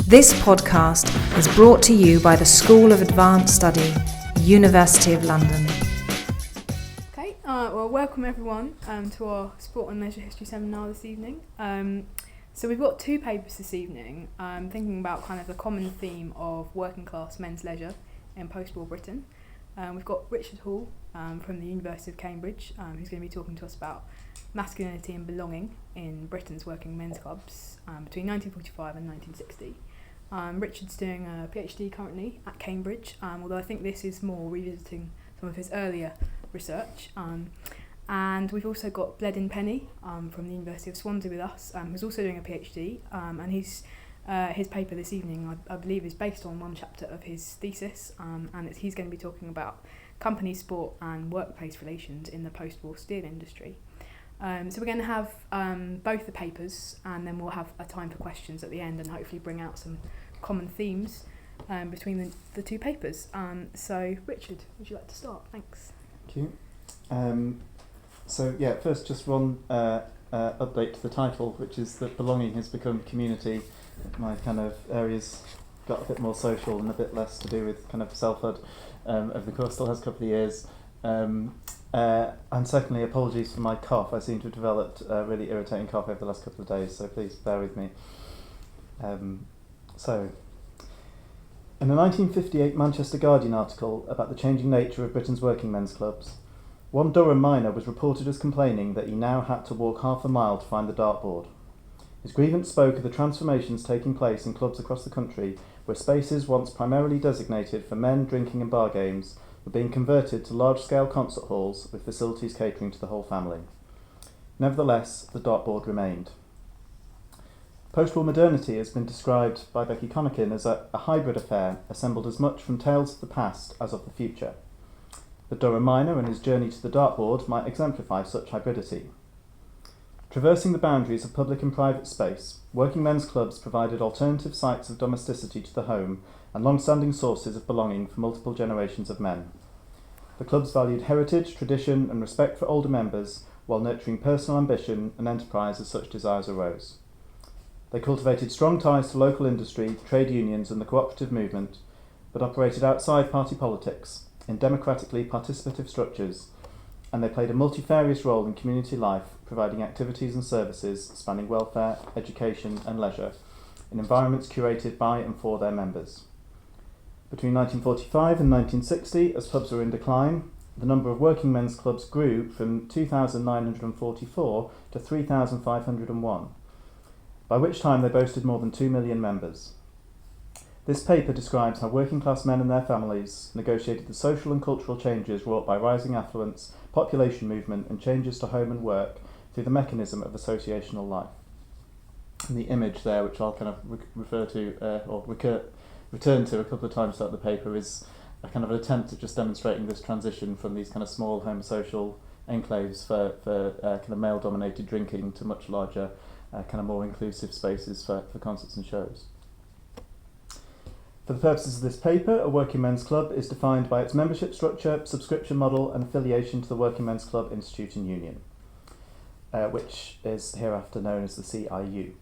This podcast is brought to you by the School of Advanced Study, University of London. Okay, well, welcome everyone to our Sport and Leisure History seminar this evening. So we've got two papers this evening, thinking about kind of the common theme of working class men's leisure in post-war Britain. We've got Richard Hall from the University of Cambridge, who's going to be talking to us about masculinity and belonging in Britain's working men's clubs between 1945 and 1960. Richard's doing a PhD currently at Cambridge, although I think this is more revisiting some of his earlier research. And we've also got Bleddyn Penny from the University of Swansea with us, who's also doing a PhD, and his paper this evening, I believe, is based on one chapter of his thesis, and he's going to be talking about company sport and workplace relations in the post-war steel industry. So we're going to have both the papers, and then we'll have a time for questions at the end and hopefully bring out some common themes between the two papers. So Richard, would you like to start? Thanks. Thank you. First just one update to the title, which is that belonging has become community. My kind of areas got a bit more social and a bit less to do with kind of selfhood over the course of the last couple of years. And secondly, apologies for my cough. I seem to have developed a really irritating cough over the last couple of days, so please bear with me. In a 1958 Manchester Guardian article about the changing nature of Britain's working men's clubs, one Durham miner was reported as complaining that he now had to walk half a mile to find the dartboard. His grievance spoke of the transformations taking place in clubs across the country, where spaces once primarily designated for men drinking and bar games were being converted to large-scale concert halls with facilities catering to the whole family. Nevertheless, the dartboard remained. Post-war modernity has been described by Becky Connican as a hybrid affair assembled as much from tales of the past as of the future. The Durham miner and his journey to the dartboard might exemplify such hybridity. Traversing the boundaries of public and private space, working men's clubs provided alternative sites of domesticity to the home and long-standing sources of belonging for multiple generations of men. The clubs valued heritage, tradition and respect for older members while nurturing personal ambition and enterprise as such desires arose. They cultivated strong ties to local industry, trade unions and the cooperative movement, but operated outside party politics, in democratically participative structures, and they played a multifarious role in community life, providing activities and services spanning welfare, education and leisure, in environments curated by and for their members. Between 1945 and 1960, as pubs were in decline, the number of working men's clubs grew from 2,944 to 3,501, by which time they boasted more than 2 million members. This paper describes how working class men and their families negotiated the social and cultural changes wrought by rising affluence, population movement and changes to home and work through the mechanism of associational life. And the image there, which I'll kind of return to a couple of times throughout the paper, is a kind of an attempt at just demonstrating this transition from these kind of small homosocial enclaves for kind of male-dominated drinking to much larger, kind of more inclusive spaces for concerts and shows. For the purposes of this paper, a working men's club is defined by its membership structure, subscription model and affiliation to the Working Men's Club Institute and Union, which is hereafter known as the CIU.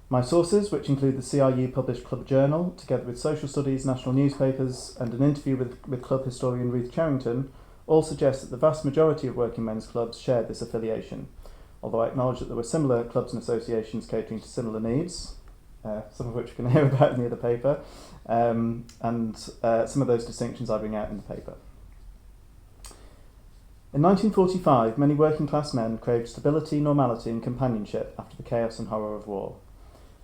My sources, which include the CIU published club journal, together with social studies, national newspapers and an interview with club historian Ruth Cherrington, all suggest that the vast majority of working men's clubs shared this affiliation, although I acknowledge that there were similar clubs and associations catering to similar needs, some of which we can hear about in the other paper, and some of those distinctions I bring out in the paper. In 1945, many working class men craved stability, normality and companionship after the chaos and horror of war.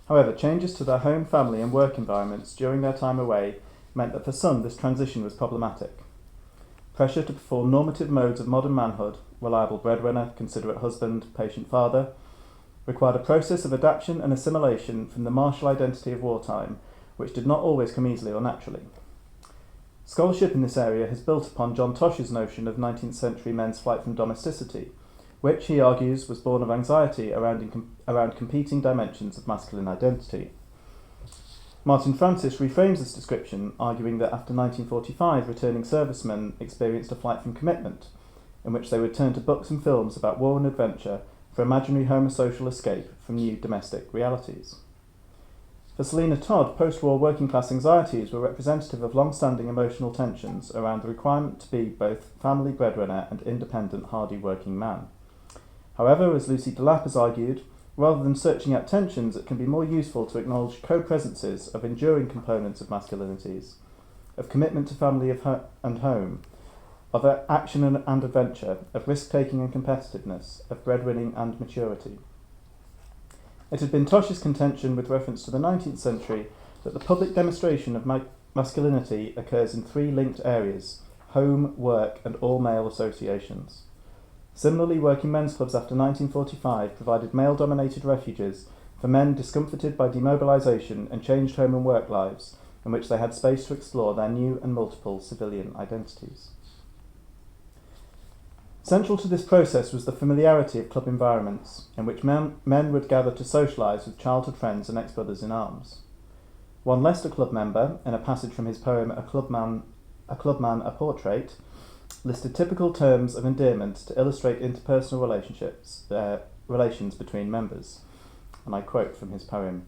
However, changes to their home, family and work environments during their time away meant that for some this transition was problematic. Pressure to perform normative modes of modern manhood, reliable breadwinner, considerate husband, patient father, required a process of adaptation and assimilation from the martial identity of wartime, which did not always come easily or naturally. Scholarship in this area has built upon John Tosh's notion of 19th century men's flight from domesticity, which, he argues, was born of anxiety around competing dimensions of masculine identity. Martin Francis reframes this description, arguing that after 1945, returning servicemen experienced a flight from commitment, in which they would turn to books and films about war and adventure for imaginary homosocial escape from new domestic realities. For Selina Todd, post-war working class anxieties were representative of long-standing emotional tensions around the requirement to be both family breadwinner and independent, hardy working man. However, as Lucy Delap has argued, rather than searching out tensions, it can be more useful to acknowledge co-presences of enduring components of masculinities, of commitment to family and home, of action and adventure, of risk-taking and competitiveness, of breadwinning and maturity. It had been Tosh's contention with reference to the 19th century that the public demonstration of masculinity occurs in three linked areas: home, work, and all male associations. Similarly, working men's clubs after 1945 provided male-dominated refuges for men discomforted by demobilisation and changed home and work lives, in which they had space to explore their new and multiple civilian identities. Central to this process was the familiarity of club environments, in which men would gather to socialise with childhood friends and ex-brothers in arms. One Leicester Club member, in a passage from his poem A Clubman, a Portrait, listed typical terms of endearment to illustrate interpersonal relations between members. And I quote from his poem: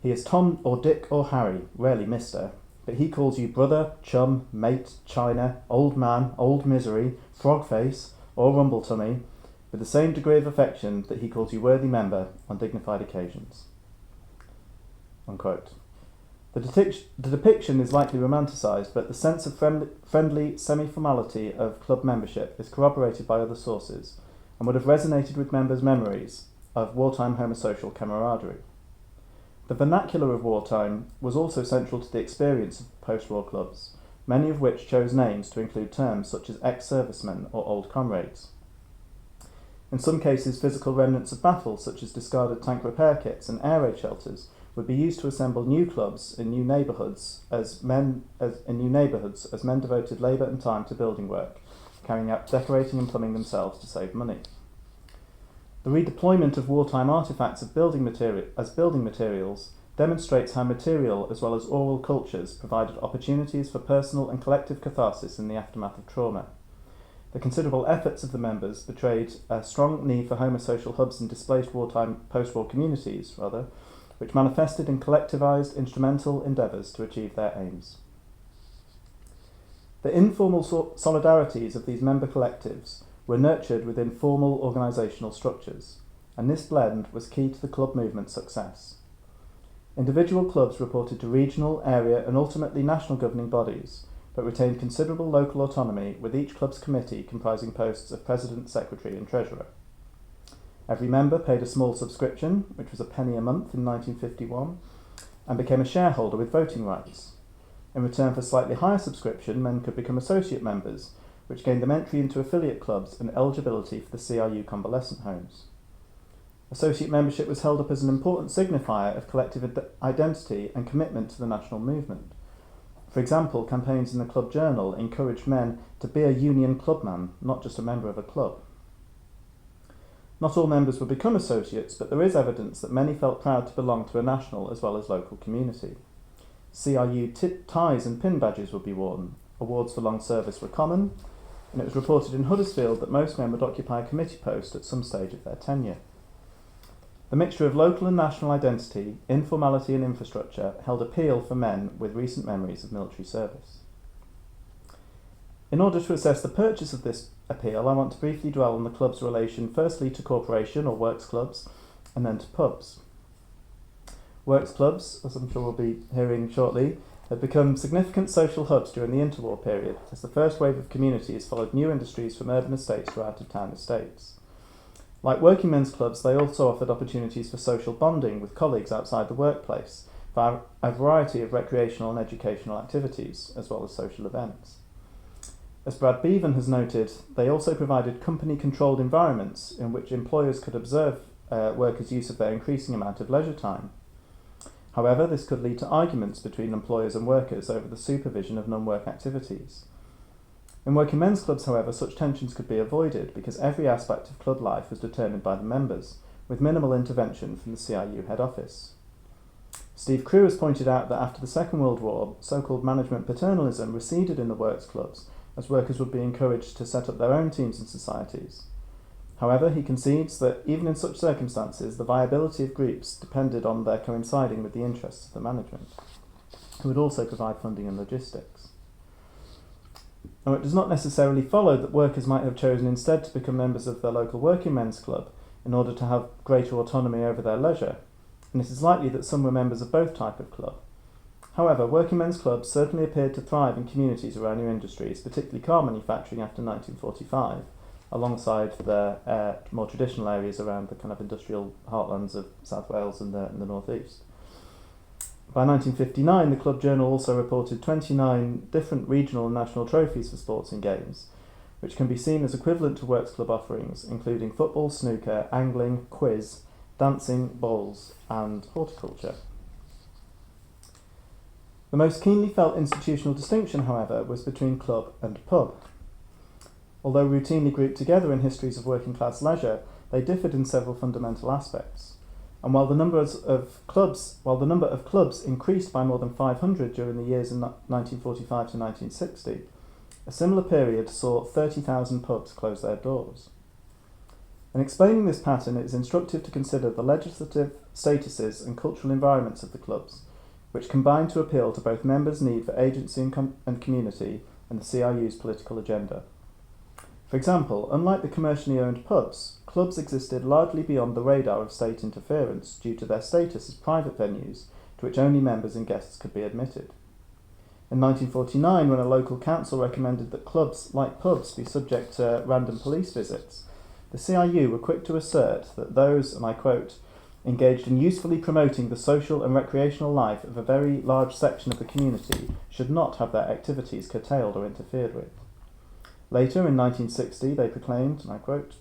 "He is Tom or Dick or Harry, rarely Mister, but he calls you brother, chum, mate, china, old man, old misery, frog face, or rumble tummy, with the same degree of affection that he calls you worthy member on dignified occasions." Unquote. The depiction is likely romanticised, but the sense of friendly semi-formality of club membership is corroborated by other sources and would have resonated with members' memories of wartime homosocial camaraderie. The vernacular of wartime was also central to the experience of post-war clubs, many of which chose names to include terms such as ex-servicemen or old comrades. In some cases, physical remnants of battle, such as discarded tank repair kits and air raid shelters, would be used to assemble new clubs in new neighbourhoods as men devoted labour and time to building work, carrying out decorating and plumbing themselves to save money. The redeployment of wartime artefacts as building materials demonstrates how material as well as oral cultures provided opportunities for personal and collective catharsis in the aftermath of trauma. The considerable efforts of the members betrayed a strong need for homosocial hubs in displaced post-war communities, which manifested in collectivised instrumental endeavours to achieve their aims. The informal solidarities of these member collectives were nurtured within formal organisational structures, and this blend was key to the club movement's success. Individual clubs reported to regional, area and ultimately national governing bodies, but retained considerable local autonomy, with each club's committee comprising posts of president, secretary and treasurer. Every member paid a small subscription, which was £1 a month in 1951, and became a shareholder with voting rights. In return for slightly higher subscription, men could become associate members, which gained them entry into affiliate clubs and eligibility for the CRU convalescent homes. Associate membership was held up as an important signifier of collective identity and commitment to the national movement. For example, campaigns in the club journal encouraged men to be a union clubman, not just a member of a club. Not all members would become associates, but there is evidence that many felt proud to belong to a national as well as local community. CRU ties and pin badges would be worn, awards for long service were common, and it was reported in Huddersfield that most men would occupy a committee post at some stage of their tenure. The mixture of local and national identity, informality and infrastructure held appeal for men with recent memories of military service. In order to assess the purchase of this appeal, I want to briefly dwell on the club's relation firstly to corporation or works clubs, and then to pubs. Works clubs, as I'm sure we'll be hearing shortly, had become significant social hubs during the interwar period, as the first wave of communities followed new industries from urban estates to out-of-town estates. Like working men's clubs, they also offered opportunities for social bonding with colleagues outside the workplace, via a variety of recreational and educational activities, as well as social events. As Brad Bevan has noted, they also provided company-controlled environments in which employers could observe workers' use of their increasing amount of leisure time. However, this could lead to arguments between employers and workers over the supervision of non-work activities. In working men's clubs, however, such tensions could be avoided because every aspect of club life was determined by the members, with minimal intervention from the CRU head office. Steve Crew has pointed out that after the Second World War, so-called management paternalism receded in the works clubs, as workers would be encouraged to set up their own teams and societies. However, he concedes that even in such circumstances, the viability of groups depended on their coinciding with the interests of the management, who would also provide funding and logistics. Now, it does not necessarily follow that workers might have chosen instead to become members of their local working men's club in order to have greater autonomy over their leisure, and it is likely that some were members of both types of club. However, working men's clubs certainly appeared to thrive in communities around new industries, particularly car manufacturing after 1945, alongside the more traditional areas around the kind of industrial heartlands of South Wales and the North East. By 1959, the Club Journal also reported 29 different regional and national trophies for sports and games, which can be seen as equivalent to Works Club offerings, including football, snooker, angling, quiz, dancing, bowls, and horticulture. The most keenly felt institutional distinction, however, was between club and pub. Although routinely grouped together in histories of working class leisure, they differed in several fundamental aspects. And while the number of clubs increased by more than 500 during the years in 1945 to 1960, a similar period saw 30,000 pubs close their doors. In explaining this pattern, it is instructive to consider the legislative statuses and cultural environments of the clubs, which combine to appeal to both members' need for agency and community and the CRU's political agenda. For example, unlike the commercially owned pubs, clubs existed largely beyond the radar of state interference due to their status as private venues to which only members and guests could be admitted. In 1949, when a local council recommended that clubs, like pubs, be subject to random police visits, the CRU were quick to assert that those, and I quote, engaged in usefully promoting the social and recreational life of a very large section of the community should not have their activities curtailed or interfered with. Later, in 1960, they proclaimed, and I quote,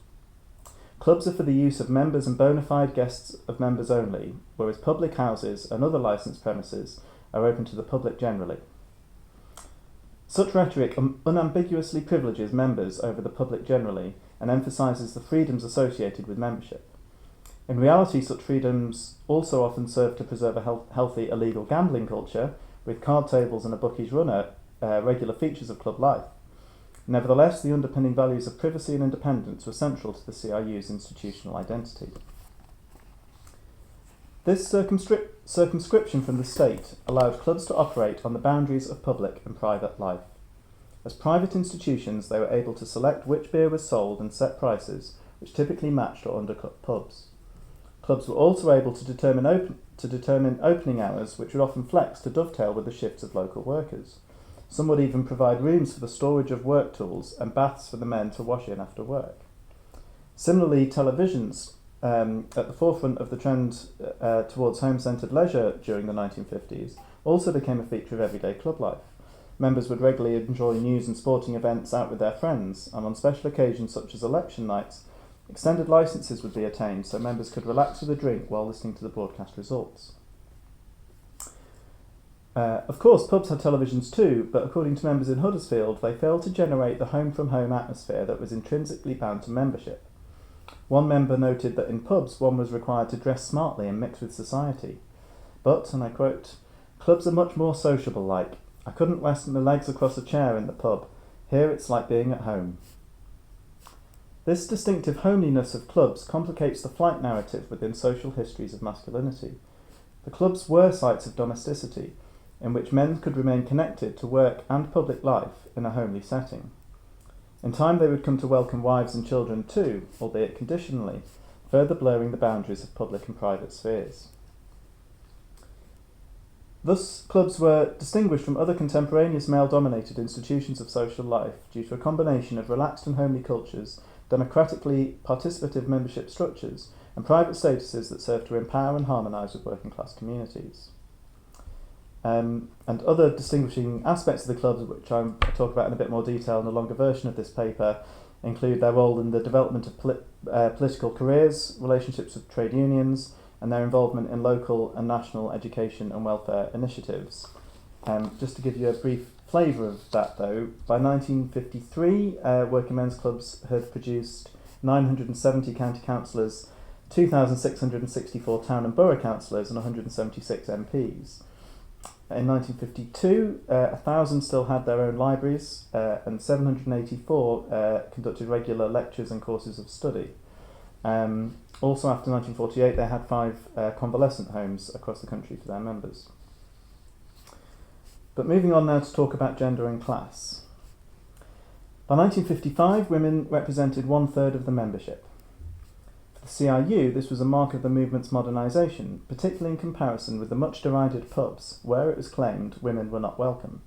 clubs are for the use of members and bona fide guests of members only, whereas public houses and other licensed premises are open to the public generally. Such rhetoric unambiguously privileges members over the public generally and emphasises the freedoms associated with membership. In reality, such freedoms also often serve to preserve a healthy illegal gambling culture, with card tables and a bookies runner regular features of club life. Nevertheless, the underpinning values of privacy and independence were central to the CRU's institutional identity. This circumscription from the state allowed clubs to operate on the boundaries of public and private life. As private institutions, they were able to select which beer was sold and set prices, which typically matched or undercut pubs. Clubs were also able to determine opening hours, which would often flex to dovetail with the shifts of local workers. Some would even provide rooms for the storage of work tools and baths for the men to wash in after work. Similarly, televisions, at the forefront of the trend towards home-centred leisure during the 1950s, also became a feature of everyday club life. Members would regularly enjoy news and sporting events out with their friends, and on special occasions such as election nights, extended licences would be attained so members could relax with a drink while listening to the broadcast results. Of course, pubs had televisions too, but according to members in Huddersfield, they failed to generate the home-from-home atmosphere that was intrinsically bound to membership. One member noted that in pubs, one was required to dress smartly and mix with society. But, and I quote, clubs are much more sociable-like. I couldn't rest my legs across a chair in the pub. Here it's like being at home. This distinctive homeliness of clubs complicates the flight narrative within social histories of masculinity. The clubs were sites of domesticity, in which men could remain connected to work and public life in a homely setting. In time they would come to welcome wives and children too, albeit conditionally, further blurring the boundaries of public and private spheres. Thus, clubs were distinguished from other contemporaneous male-dominated institutions of social life due to a combination of relaxed and homely cultures, democratically participative membership structures, and private statuses that served to empower and harmonise with working-class communities. And other distinguishing aspects of the clubs, which I'll talk about in a bit more detail in a longer version of this paper, include their role in the development of political careers, relationships with trade unions, and their involvement in local and national education and welfare initiatives. Just to give you a brief flavour of that though, by 1953 working men's clubs had produced 970 county councillors, 2,664 town and borough councillors and 176 MPs. In 1952, 1,000 still had their own libraries and 784 conducted regular lectures and courses of study. Also, after 1948, they had 5 convalescent homes across the country for their members. But moving on now to talk about gender and class. By 1955, women represented 1/3 of the membership. For the CRU, this was a mark of the movement's modernisation, particularly in comparison with the much derided pubs, where it was claimed women were not welcome.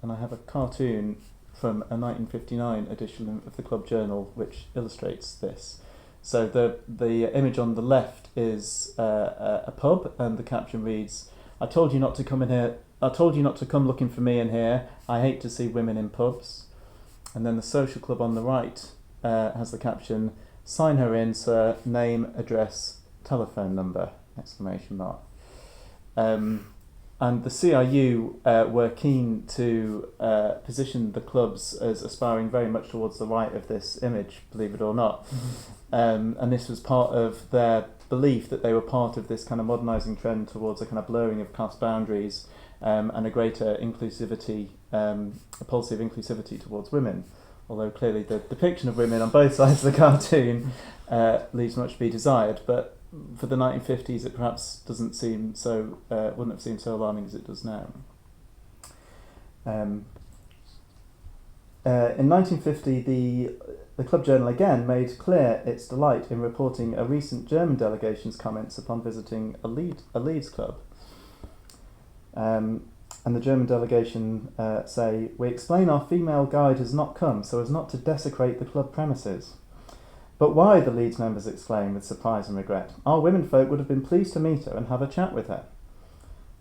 And I have a cartoon from a 1959 edition of the Club Journal which illustrates this. So the image on the left is a pub, and the caption reads, "I told you not to come in here. I told you not to come looking for me in here. I hate to see women in pubs." And then the social club on the right has the caption, "Sign her in, sir. Name, address, telephone number!" Exclamation mark. And the CRU were keen to position the clubs as aspiring very much towards the right of this image, believe it or not. And this was part of their belief that they were part of this kind of modernising trend towards a kind of blurring of class boundaries and a greater inclusivity, a policy of inclusivity towards women. Although clearly the depiction of women on both sides of the cartoon leaves much to be desired. But for the 1950s, it perhaps doesn't seem so, wouldn't have seemed so alarming as it does now. In 1950, the Club Journal again made clear its delight in reporting a recent German delegation's comments upon visiting a Leeds club. And the German delegation say, "We explain our female guide has not come so as not to desecrate the club premises." "But why?" the Leeds members exclaim with surprise and regret. "Our womenfolk would have been pleased to meet her and have a chat with her.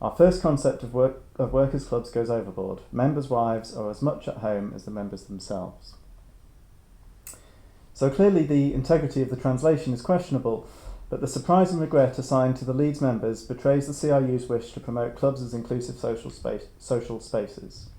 Our first concept of workers' clubs goes overboard. Members' wives are as much at home as the members themselves." So clearly the integrity of the translation is questionable, but the surprise and regret assigned to the Leeds members betrays the CRU's wish to promote clubs as inclusive social spaces.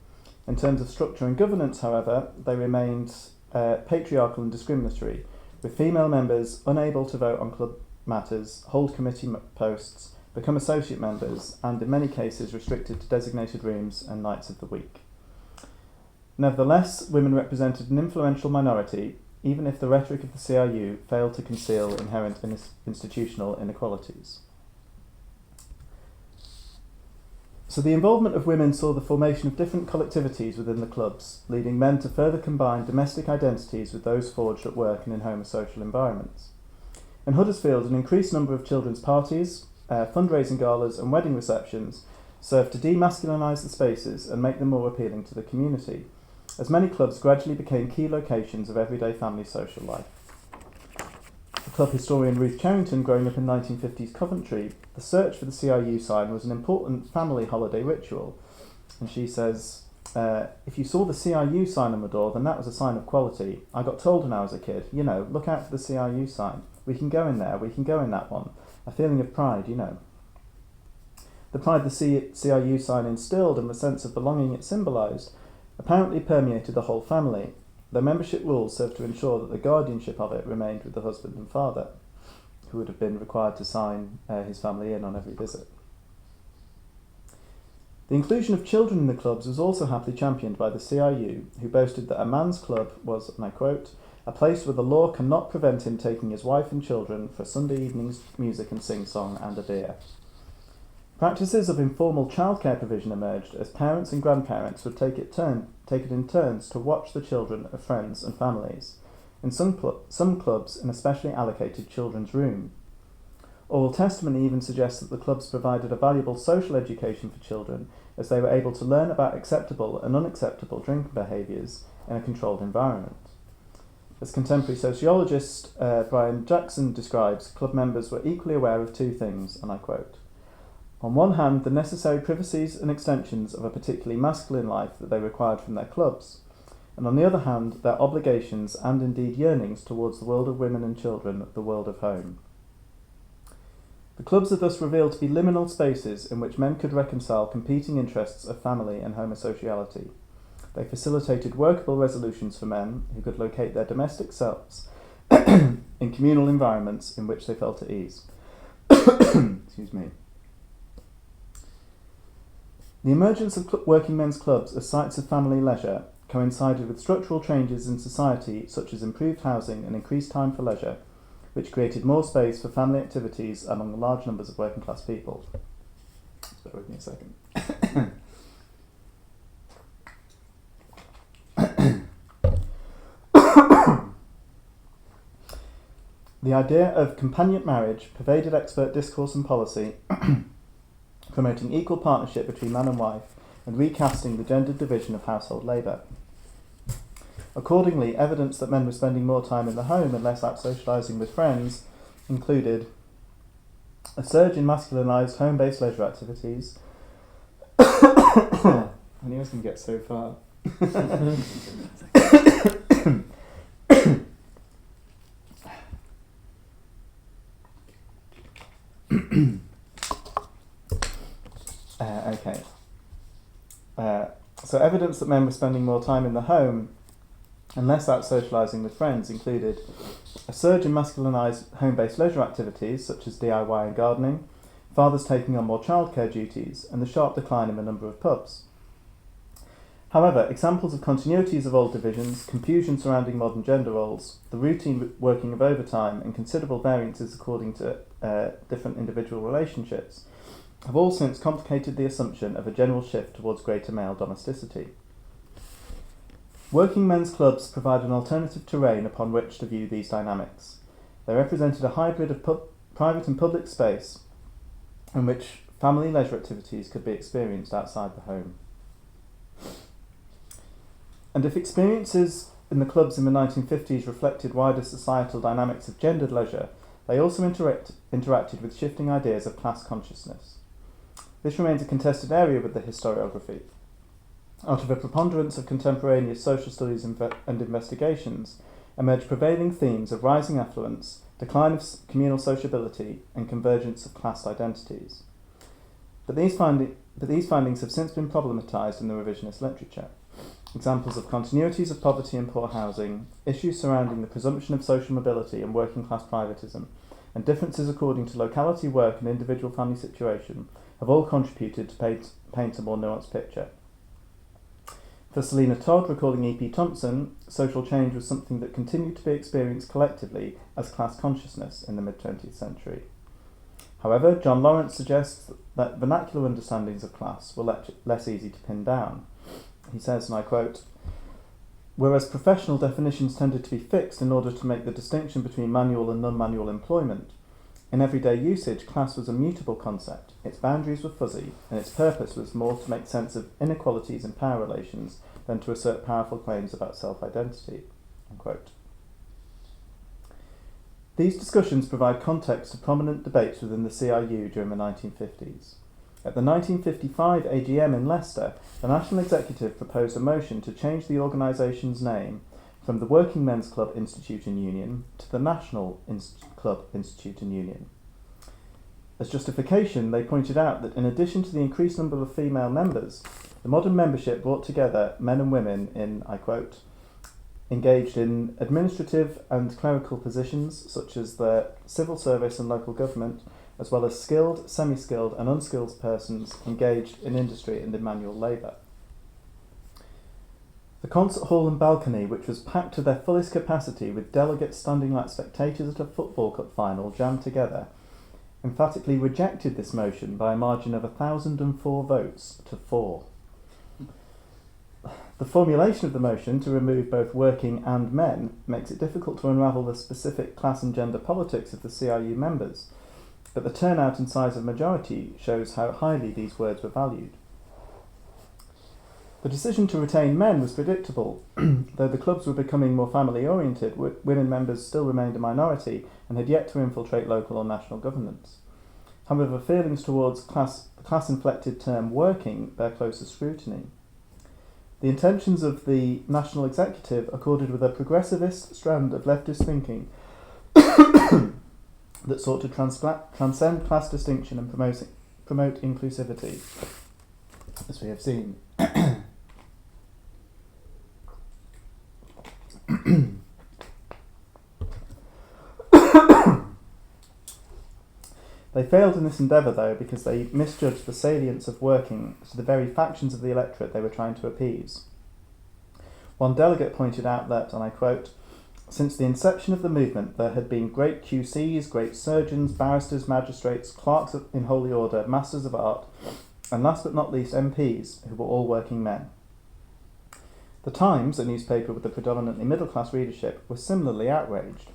In terms of structure and governance, however, they remained patriarchal and discriminatory, with female members unable to vote on club matters, hold committee posts, become associate members, and in many cases restricted to designated rooms and nights of the week. Nevertheless, women represented an influential minority, even if the rhetoric of the CRU failed to conceal inherent institutional inequalities. So the involvement of women saw the formation of different collectivities within the clubs, leading men to further combine domestic identities with those forged at work and in homosocial environments. In Huddersfield, an increased number of children's parties, fundraising galas and wedding receptions served to demasculinise the spaces and make them more appealing to the community, as many clubs gradually became key locations of everyday family social life. For club historian Ruth Charrington, growing up in 1950s Coventry, the search for the CRU sign was an important family holiday ritual. And she says, "If you saw the CRU sign on the door, then that was a sign of quality. I got told when I was a kid, look out for the CRU sign. We can go in there, we can go in that one. A feeling of pride, The pride the CRU sign instilled and the sense of belonging it symbolised apparently permeated the whole family. The membership rules served to ensure that the guardianship of it remained with the husband and father, who would have been required to sign his family in on every visit. The inclusion of children in the clubs was also happily championed by the CRU, who boasted that a man's club was, and I quote, "a place where the law cannot prevent him taking his wife and children for Sunday evening's music and sing-song and a beer." Practices of informal childcare provision emerged as parents and grandparents would take it in turns to watch the children of friends and families, in some clubs an especially allocated children's room. Oral testimony even suggests that the clubs provided a valuable social education for children, as they were able to learn about acceptable and unacceptable drinking behaviours in a controlled environment. As contemporary sociologist Brian Jackson describes, club members were equally aware of two things, and I quote, "On one hand, the necessary privacies and extensions of a particularly masculine life that they required from their clubs, and on the other hand, their obligations and indeed yearnings towards the world of women and children, the world of home." The clubs are thus revealed to be liminal spaces in which men could reconcile competing interests of family and homosociality. They facilitated workable resolutions for men who could locate their domestic selves in communal environments in which they felt at ease. Excuse me. The emergence of working men's clubs as sites of family leisure coincided with structural changes in society such as improved housing and increased time for leisure, which created more space for family activities among large numbers of working class people. Just bear with me a second. The idea of companionate marriage pervaded expert discourse and policy, promoting equal partnership between man and wife and recasting the gendered division of household labour. Accordingly, evidence that men were spending more time in the home and less out socialising with friends included a surge in masculinised home-based leisure activities. I knew I was going to get so far. Okay. So evidence that men were spending more time in the home and less out socialising with friends included a surge in masculinised home-based leisure activities such as DIY and gardening, fathers taking on more childcare duties, and the sharp decline in the number of pubs. However, examples of continuities of old divisions, confusion surrounding modern gender roles, the routine working of overtime, and considerable variances according to different individual relationships have all since complicated the assumption of a general shift towards greater male domesticity. Working men's clubs provide an alternative terrain upon which to view these dynamics. They represented a hybrid of private and public space in which family leisure activities could be experienced outside the home. And if experiences in the clubs in the 1950s reflected wider societal dynamics of gendered leisure, they also interacted with shifting ideas of class consciousness. This remains a contested area with the historiography. Out of a preponderance of contemporaneous social studies and investigations emerge prevailing themes of rising affluence, decline of communal sociability, and convergence of class identities. But these findings have since been problematised in the revisionist literature. Examples of continuities of poverty and poor housing, issues surrounding the presumption of social mobility and working class privatism, and differences according to locality, work, and individual family situation have all contributed to paint a more nuanced picture. For Selina Todd, recalling E.P. Thompson, social change was something that continued to be experienced collectively as class consciousness in the mid-20th century. However, John Lawrence suggests that vernacular understandings of class were less easy to pin down. He says, and I quote, "Whereas professional definitions tended to be fixed in order to make the distinction between manual and non-manual employment, in everyday usage, class was a mutable concept, its boundaries were fuzzy, and its purpose was more to make sense of inequalities in power relations than to assert powerful claims about self-identity." Unquote. These discussions provide context to prominent debates within the CRU during the 1950s. At the 1955 AGM in Leicester, the National Executive proposed a motion to change the organisation's name from the Working Men's Club Institute and Union to the National Club Institute and Union. As justification, they pointed out that in addition to the increased number of female members, the modern membership brought together men and women in, I quote, engaged in administrative and clerical positions such as the civil service and local government, as well as skilled, semi-skilled and unskilled persons engaged in industry and in manual labour. The concert hall and balcony, which was packed to their fullest capacity with delegates standing like spectators at a football cup final jammed together, emphatically rejected this motion by a margin of 1,004 votes to 4. The formulation of the motion to remove both working and men makes it difficult to unravel the specific class and gender politics of the CRU members, but the turnout and size of majority shows how highly these words were valued. The decision to retain men was predictable. Though the clubs were becoming more family-oriented, women members still remained a minority and had yet to infiltrate local or national governance. However, feelings towards the class-inflected term working bear closer scrutiny. The intentions of the National Executive accorded with a progressivist strand of leftist thinking that sought to transcend class distinction and promote inclusivity, as we have seen. They failed in this endeavour, though, because they misjudged the salience of working to the very factions of the electorate they were trying to appease. One delegate pointed out that, and I quote, Since the inception of the movement, there had been great QCs, great surgeons, barristers, magistrates, clerks in holy order, masters of art, and last but not least MPs, who were all working men. The Times, a newspaper with a predominantly middle-class readership, was similarly outraged.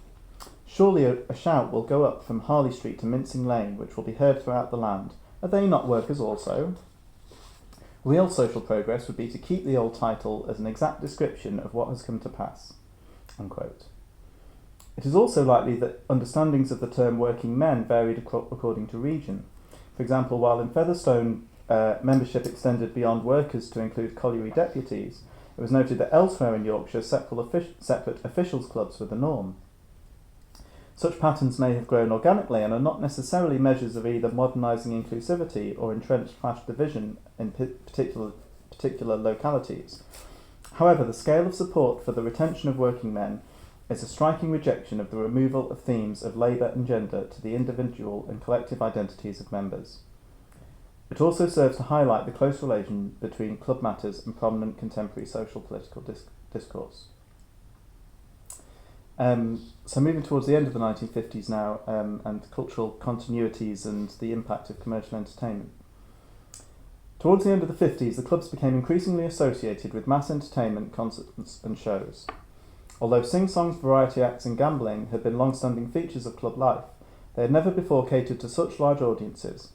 Surely a shout will go up from Harley Street to Mincing Lane, which will be heard throughout the land. Are they not workers also? Real social progress would be to keep the old title as an exact description of what has come to pass. Unquote. It is also likely that understandings of the term working men varied according to region. For example, while in Featherstone membership extended beyond workers to include colliery deputies, it was noted that elsewhere in Yorkshire separate officials' clubs were the norm. Such patterns may have grown organically and are not necessarily measures of either modernising inclusivity or entrenched class division in particular localities. However, the scale of support for the retention of working men is a striking rejection of the removal of themes of labour and gender to the individual and collective identities of members. It also serves to highlight the close relation between club matters and prominent contemporary social political discourse. So moving towards the end of the 1950s now, and cultural continuities and the impact of commercial entertainment. Towards the end of the 50s, the clubs became increasingly associated with mass entertainment, concerts and shows. Although sing-songs, variety acts and gambling had been long-standing features of club life, they had never before catered to such large audiences,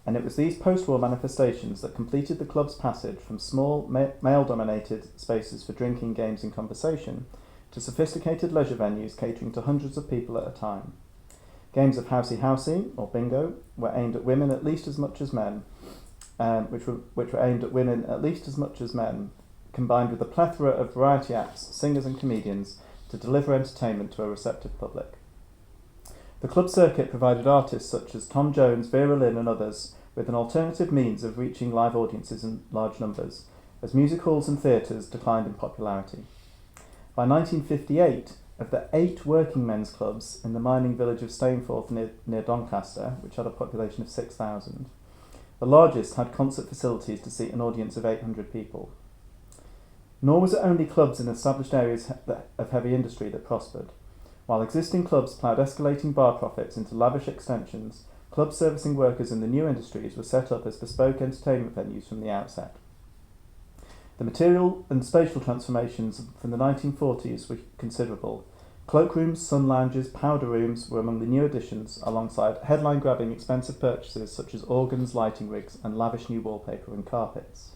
and it was these post-war manifestations that completed the club's passage from small, male-dominated spaces for drinking, games and conversation to sophisticated leisure venues catering to hundreds of people at a time. Games of housey, or bingo, were aimed at women at least as much as men, which were aimed at women at least as much as men, combined with a plethora of variety acts, singers and comedians to deliver entertainment to a receptive public. The club circuit provided artists such as Tom Jones, Vera Lynn and others with an alternative means of reaching live audiences in large numbers, as music halls and theatres declined in popularity. By 1958, of the 8 working men's clubs in the mining village of Stainforth near Doncaster, which had a population of 6,000, the largest had concert facilities to seat an audience of 800 people. Nor was it only clubs in established areas of heavy industry that prospered. While existing clubs ploughed escalating bar profits into lavish extensions, clubs servicing workers in the new industries were set up as bespoke entertainment venues from the outset. The material and spatial transformations from the 1940s were considerable. Cloakrooms, sun lounges, powder rooms were among the new additions, alongside headline-grabbing expensive purchases such as organs, lighting rigs, and lavish new wallpaper and carpets.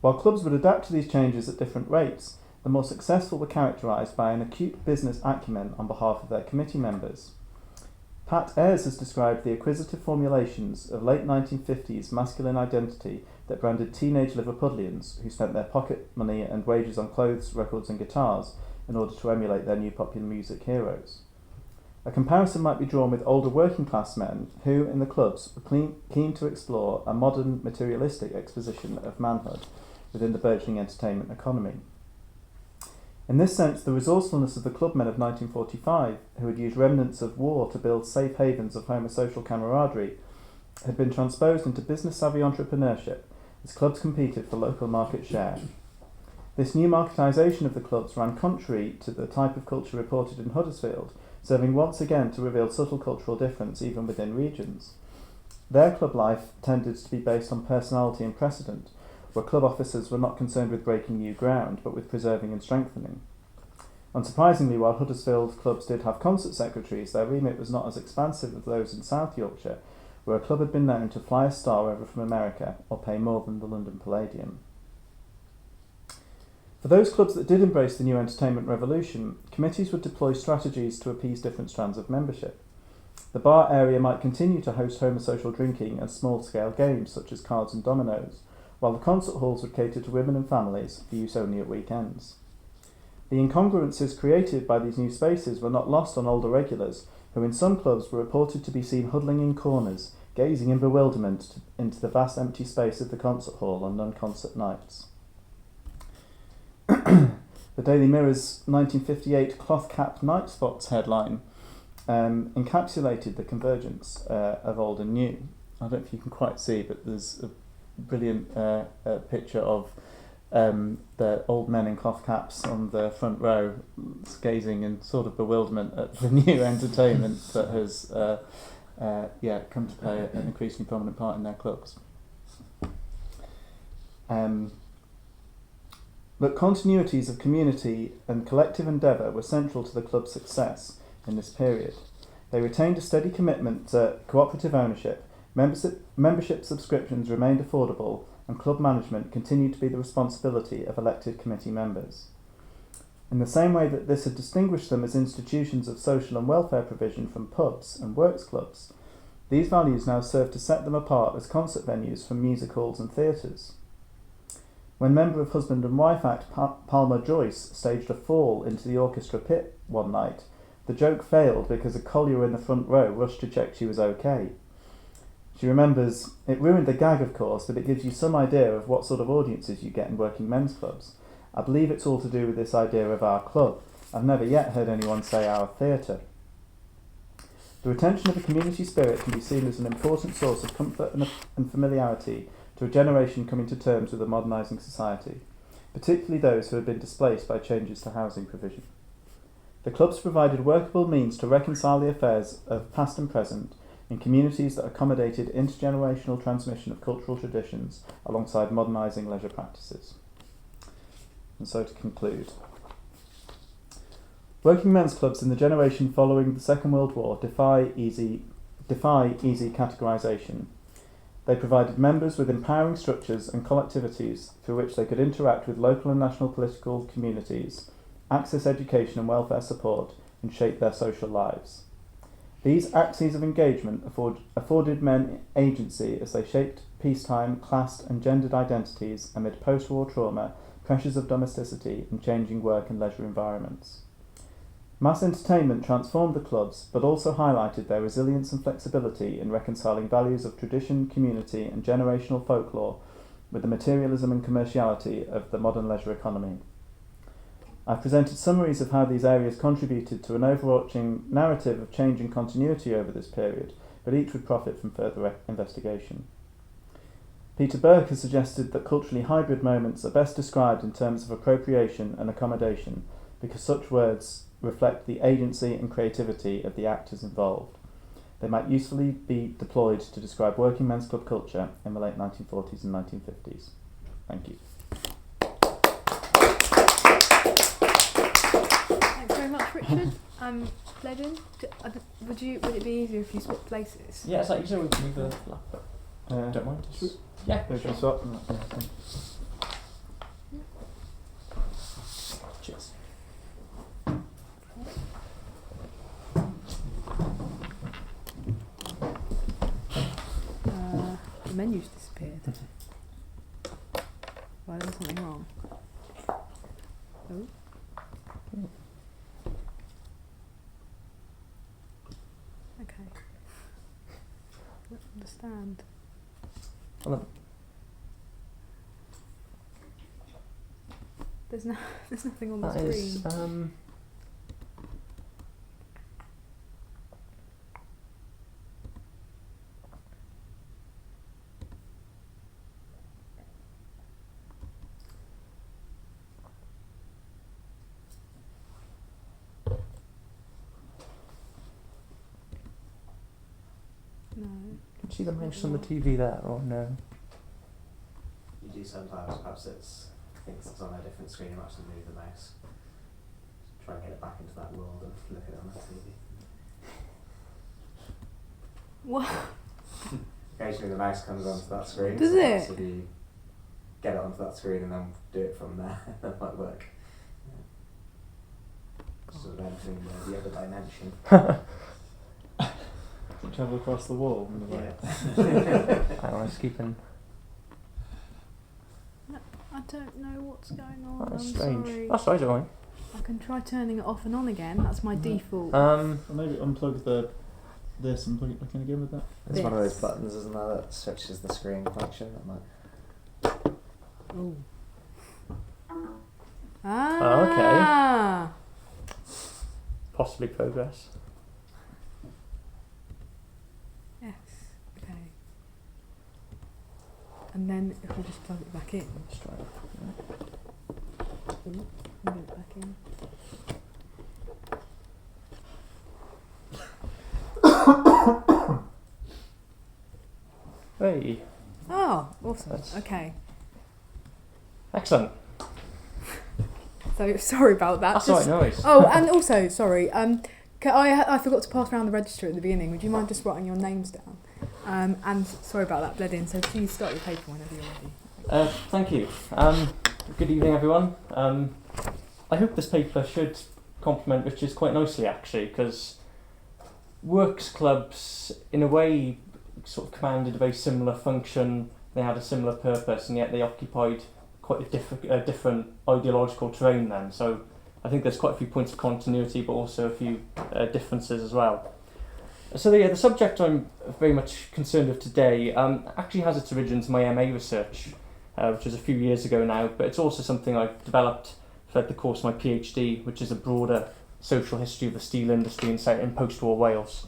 While clubs would adapt to these changes at different rates, the more successful were characterised by an acute business acumen on behalf of their committee members. Pat Ayres has described the acquisitive formulations of late 1950s masculine identity that branded teenage Liverpudlians who spent their pocket money and wages on clothes, records and guitars in order to emulate their new popular music heroes. A comparison might be drawn with older working class men who, in the clubs, were keen to explore a modern materialistic exposition of manhood within the burgeoning entertainment economy. In this sense, the resourcefulness of the clubmen of 1945, who had used remnants of war to build safe havens of homosocial camaraderie, had been transposed into business-savvy entrepreneurship as clubs competed for local market share. This new marketisation of the clubs ran contrary to the type of culture reported in Huddersfield, serving once again to reveal subtle cultural difference even within regions. Their club life tended to be based on personality and precedent, where club officers were not concerned with breaking new ground, but with preserving and strengthening. Unsurprisingly, while Huddersfield clubs did have concert secretaries, their remit was not as expansive as those in South Yorkshire, where a club had been known to fly a star over from America or pay more than the London Palladium. For those clubs that did embrace the new entertainment revolution, committees would deploy strategies to appease different strands of membership. The bar area might continue to host homosocial drinking and small-scale games such as cards and dominoes, while the concert halls would cater to women and families for use only at weekends. The incongruences created by these new spaces were not lost on older regulars, who in some clubs were reported to be seen huddling in corners, gazing in bewilderment into the vast empty space of the concert hall on non-concert nights. The Daily Mirror's 1958 cloth-capped night spots headline encapsulated the convergence of old and new. I don't know if you can quite see, but there's a brilliant picture of the old men in cloth caps on the front row gazing in sort of bewilderment at the new entertainment that has come to play an increasingly prominent part in their clubs. But continuities of community and collective endeavour were central to the club's success in this period. They retained a steady commitment to cooperative ownership, membership subscriptions remained affordable, and club management continued to be the responsibility of elected committee members. In the same way that this had distinguished them as institutions of social and welfare provision from pubs and works clubs, these values now serve to set them apart as concert venues from music halls and theatres. When member of Husband and Wife Act Palmer Joyce staged a fall into the orchestra pit one night, the joke failed because a collier in the front row rushed to check she was okay. She remembers, "It ruined the gag, of course, but it gives you some idea of what sort of audiences you get in working men's clubs. I believe it's all to do with this idea of our club. I've never yet heard anyone say our theatre." The retention of a community spirit can be seen as an important source of comfort and familiarity to a generation coming to terms with a modernising society, particularly those who have been displaced by changes to housing provision. The clubs provided workable means to reconcile the affairs of past and present in communities that accommodated intergenerational transmission of cultural traditions alongside modernising leisure practices. And so to conclude, working men's clubs in the generation following the Second World War defy easy categorisation. They provided members with empowering structures and collectivities through which they could interact with local and national political communities, access education and welfare support, and shape their social lives. These axes of engagement afforded men agency as they shaped peacetime, class and gendered identities amid post-war trauma, pressures of domesticity and changing work and leisure environments. Mass entertainment transformed the clubs, but also highlighted their resilience and flexibility in reconciling values of tradition, community and generational folklore with the materialism and commerciality of the modern leisure economy. I've presented summaries of how these areas contributed to an overarching narrative of change and continuity over this period, but each would profit from further investigation. Peter Burke has suggested that culturally hybrid moments are best described in terms of appropriation and accommodation, because such words reflect the agency and creativity of the actors involved. They might usefully be deployed to describe working men's club culture in the late 1940s and 1950s. Thank you. Thanks very much, Richard. Bleddyn, would it be easier if you swapped places? Yeah, it's like you said, we can move the lap. Don't mind. Yeah, Sure. Swap. Cheers. The menu's disappeared. Why, there's something wrong. Oh. Okay. I don't understand. Hello. There's nothing on the That screen. is, No. Can you see the mouse on the TV there, or no? You do sometimes, perhaps thinks it's on a different screen, you might have to move the mouse. Try and get it back into that world and look at it on the TV. What? Occasionally the mouse comes onto that screen. Does so it? So you get it onto that screen and then do it from there. That might work. Yeah. Sort of entering the other dimension. Travel across the wall. Yeah. I was keeping. I don't know what's going on. That's I'm strange. sorry. That's right, don't I can try turning it off and on again. That's my default. Or maybe unplug this and plug it back in again with that. It's one of those This. buttons, isn't there, that switches the screen function. That might. Oh. okay. Ah. Possibly progress. Yes. Okay. and then if we just plug it back in. Let's try it. Ooh, plug it back in. Hey, Oh, awesome. That's- Okay. excellent. So sorry about that. That's all right, no worries. Oh, and also sorry. I forgot to pass around the register at the beginning. Would you mind just writing your names down? And sorry about that, Bleddyn. So please start your paper whenever you're ready. Thank you. Good evening, everyone. I hope this paper should complement Richard's quite nicely, actually, because works clubs, in a way, sort of commanded a very similar function. They had a similar purpose, and yet they occupied quite a different ideological terrain then. So I think there's quite a few points of continuity, but also a few differences as well. So the subject I'm very much concerned with today actually has its origins in my MA research, which was a few years ago now, but it's also something I've developed throughout the course of my PhD, which is a broader social history of the steel industry in post-war Wales.